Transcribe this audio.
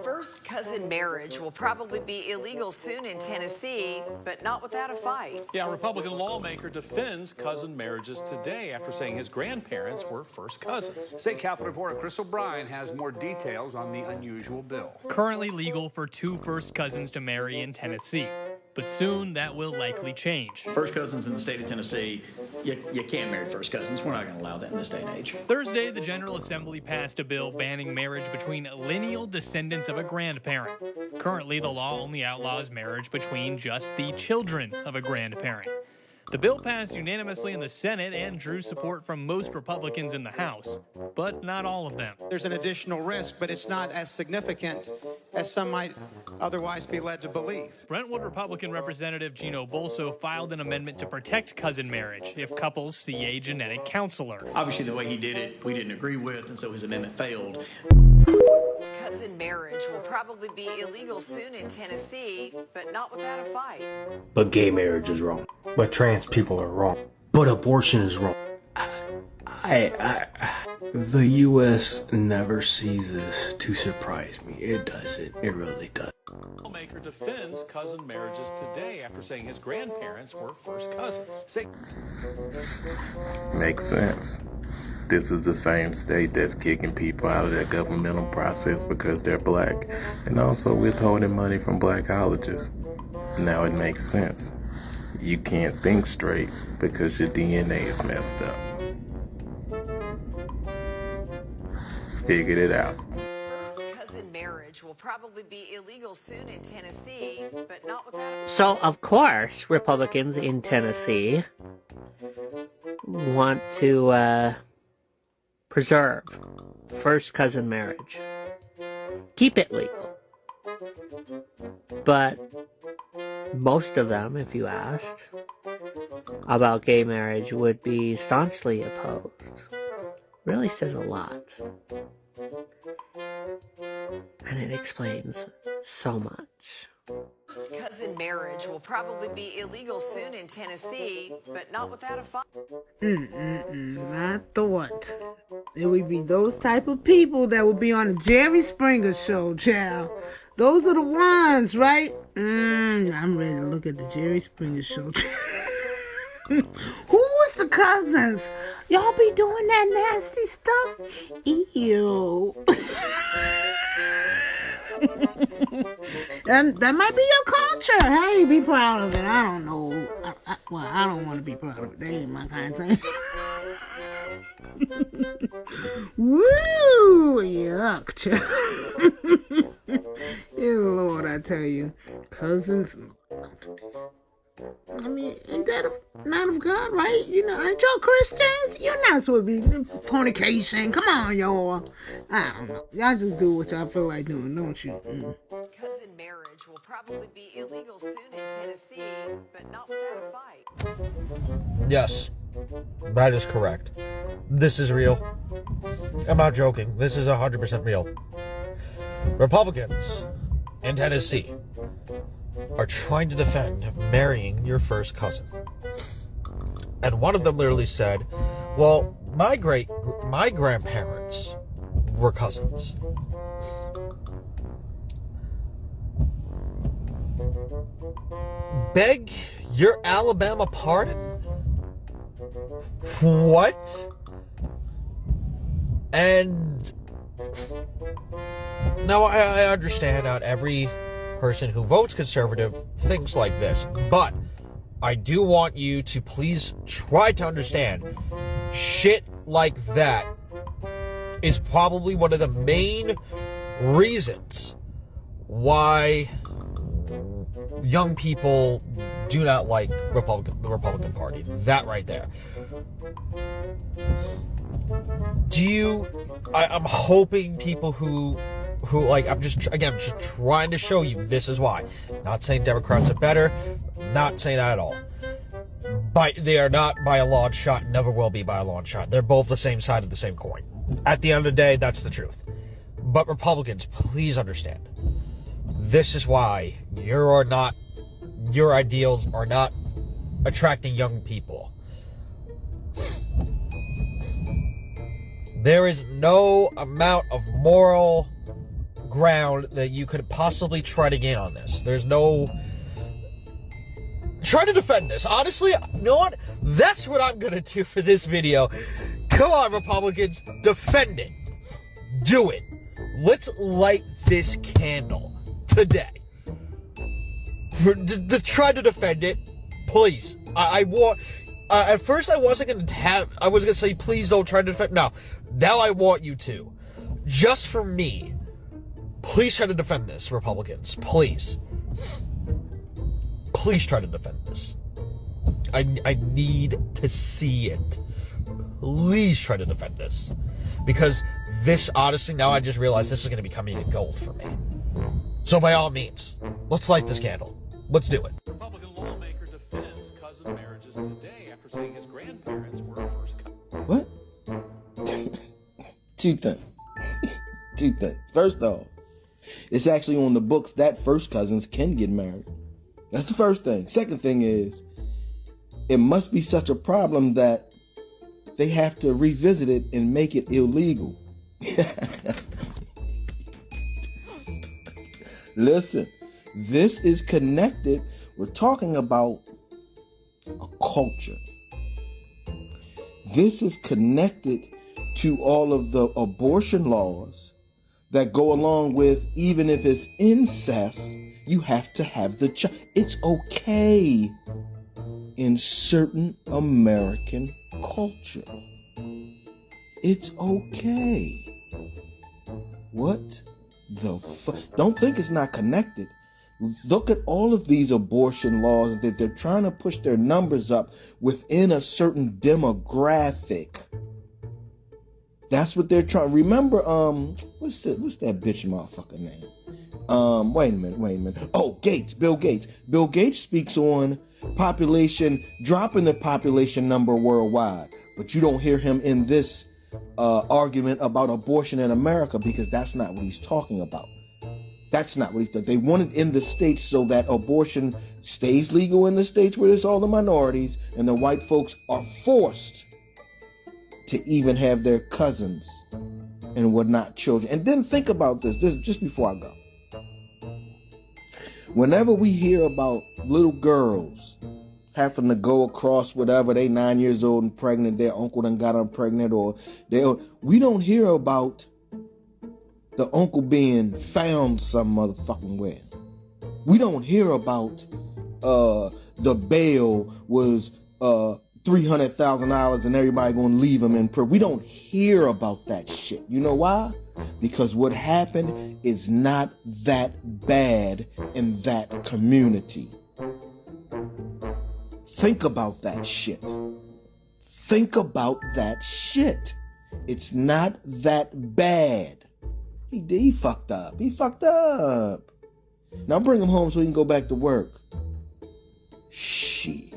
First cousin marriage will probably be illegal soon in Tennessee, but not without a fight. Yeah, a Republican lawmaker defends cousin marriages today after saying his grandparents were first cousins. State Capitol reporter Chris O'Brien has more details on the unusual bill. Currently legal for two first cousins to marry in Tennessee, but soon that will likely change. First cousins in the state of Tennessee, you can't marry first cousins. We're not going to allow that in this day and age. Thursday, the General Assembly passed a bill banning marriage between lineal descendants of a grandparent. Currently, the law only outlaws marriage between just the children of a grandparent. The bill passed unanimously in the Senate and drew support from most Republicans in the House, but not all of them. There's an additional risk, but it's not as significant as some might otherwise be led to believe. Brentwood Republican Representative Gino Bolso filed an amendment to protect cousin marriage if couples see a genetic counselor. Obviously, the way he did it, we didn't agree with, and so his amendment failed. Cousin marriage will probably be illegal soon in Tennessee, but not without a fight. But gay marriage is wrong. But trans people are wrong. But abortion is wrong. The U.S. never ceases to surprise me. It doesn't. It really does. Lawmaker defends cousin marriages today after saying his grandparents were first cousins. Makes sense. This is the same state that's kicking people out of their governmental process because they're black, and also withholding money from black colleges. Now it makes sense. You can't think straight because your DNA is messed up. Figured it out. First cousin marriage will probably be illegal soon in Tennessee, but not without a So, of course, Republicans in Tennessee want to preserve first cousin marriage. Keep it legal. But most of them, if you asked, about gay marriage would be staunchly opposed. Really says a lot. And it explains so much. cousin marriage will probably be illegal soon in Tennessee, but not without a fight. I thought it would be those type of people that would be on the Jerry Springer show, child. Those are the ones, right? I'm ready to look at the Jerry Springer show. Who's the cousins? Y'all be doing that nasty stuff? Ew. That might be your culture. Hey, be proud of it. I don't know. I don't want to be proud of it. That ain't my kind of thing. Woo! Yuck. Dear Lord, I tell you. Cousins. I mean, ain't that not of God, right? You know, aren't y'all Christians? You're not supposed to be fornication. Come on, y'all. I don't know. Y'all just do what y'all feel like doing, don't you? Cousin marriage will probably be illegal soon in Tennessee, but not without a fight. Yes, that is correct. This is real. I'm not joking. This is 100% real. Republicans in Tennessee are trying to defend marrying your first cousin. And one of them literally said, well, my grandparents were cousins. Beg your Alabama pardon? What? And now I understand not every person who votes conservative thinks like this, but I do want you to please try to understand shit like that is probably one of the main reasons why young people do not like the Republican Party. That right there. I'm hoping people who like, I'm just trying to show you this is why. Not saying Democrats are better, not saying that at all. But they are not by a long shot, never will be by a long shot. They're both the same side of the same coin. At the end of the day, that's the truth. But Republicans, please understand. This is why your ideals are not attracting young people. There is no amount of moral ground that you could possibly try to gain on this. There's no... Try to defend this. Honestly, you know what? That's what I'm gonna do for this video. Come on, Republicans. Defend it. Do it. Let's light this candle today. Try to defend it. Please. I want... at first I was gonna say, please don't try to defend... No. Now I want you to. Just for me. Please try to defend this, Republicans. Please. Please try to defend this. I need to see it. Please try to defend this. Because this, honestly, now I just realized this is going to be coming to gold for me. So by all means, let's light this candle. Let's do it. Republican lawmaker defends cousin marriages today after saying his grandparents were first cousins. What? Two things. Two things. First off, it's actually on the books that first cousins can get married. That's the first thing. Second thing is, it must be such a problem that they have to revisit it and make it illegal. Listen, this is connected. We're talking about a culture. This is connected to all of the abortion laws that go along with, even if it's incest, you have to have the child. It's okay in certain American culture. It's okay. What the fuck? Don't think it's not connected. Look at all of these abortion laws that they're trying to push their numbers up within a certain demographic. That's what they're trying. Remember, what's that bitch motherfucker name? Wait a minute. Oh, Gates, Bill Gates. Bill Gates speaks on population, dropping the population number worldwide. But you don't hear him in this argument about abortion in America, because that's not what he's talking about. That's not what he's doing. They want it in the states so that abortion stays legal in the states where there's all the minorities, and the white folks are forced to even have their cousins and whatnot children. And then think about this. This is just before I go. Whenever we hear about little girls having to go across whatever, they 9 years old and pregnant, their uncle done got them pregnant, or we don't hear about the uncle being found some motherfucking where. We don't hear about the bail was $300,000 and everybody gonna leave him in prison. We don't hear about that shit. You know why? Because what happened is not that bad in that community. Think about that shit. Think about that shit. It's not that bad. He fucked up. He fucked up. Now bring him home so he can go back to work. Shit.